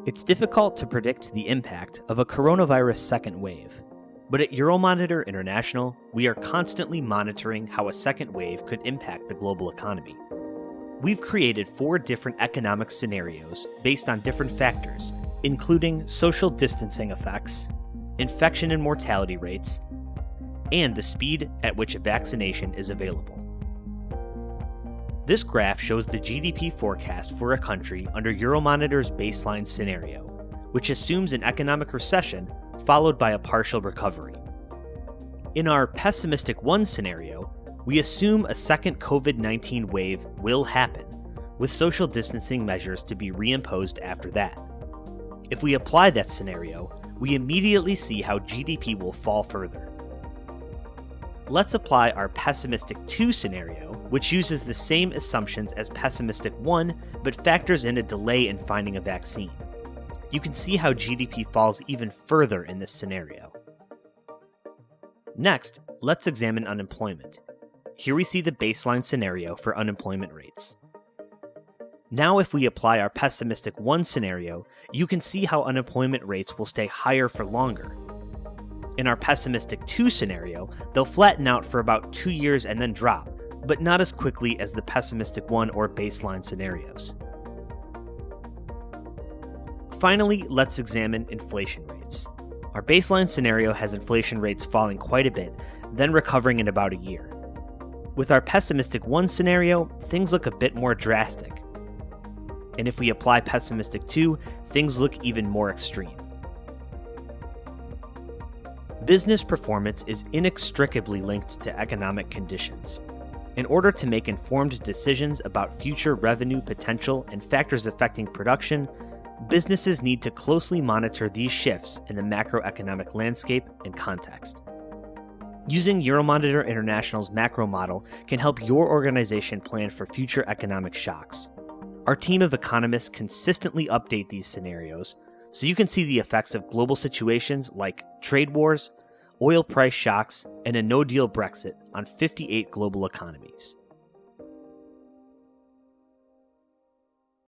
It's difficult to predict the impact of a coronavirus second wave, but at Euromonitor International, we are constantly monitoring how a second wave could impact the global economy. We've created 4 different economic scenarios based on different factors, including social distancing effects, infection and mortality rates, and the speed at which a vaccination is available. This graph shows the GDP forecast for a country under Euromonitor's baseline scenario, which assumes an economic recession followed by a partial recovery. In our pessimistic 1 scenario, we assume a second COVID-19 wave will happen, with social distancing measures to be reimposed after that. If we apply that scenario, we immediately see how GDP will fall further. Let's apply our pessimistic 2 scenario, which uses the same assumptions as pessimistic 1, but factors in a delay in finding a vaccine. You can see how GDP falls even further in this scenario. Next, let's examine unemployment. Here we see the baseline scenario for unemployment rates. Now if we apply our pessimistic 1 scenario, you can see how unemployment rates will stay higher for longer. In our pessimistic 2 scenario, they'll flatten out for about 2 years and then drop, but not as quickly as the pessimistic 1 or baseline scenarios. Finally, let's examine inflation rates. Our baseline scenario has inflation rates falling quite a bit, then recovering in about a year. With our pessimistic 1 scenario, things look a bit more drastic. And if we apply pessimistic 2, things look even more extreme. Business performance is inextricably linked to economic conditions. In order to make informed decisions about future revenue potential and factors affecting production, businesses need to closely monitor these shifts in the macroeconomic landscape and context. Using Euromonitor International's macro model can help your organization plan for future economic shocks. Our team of economists consistently update these scenarios so you can see the effects of global situations like trade wars, oil price shocks, and a no-deal Brexit on 58 global economies.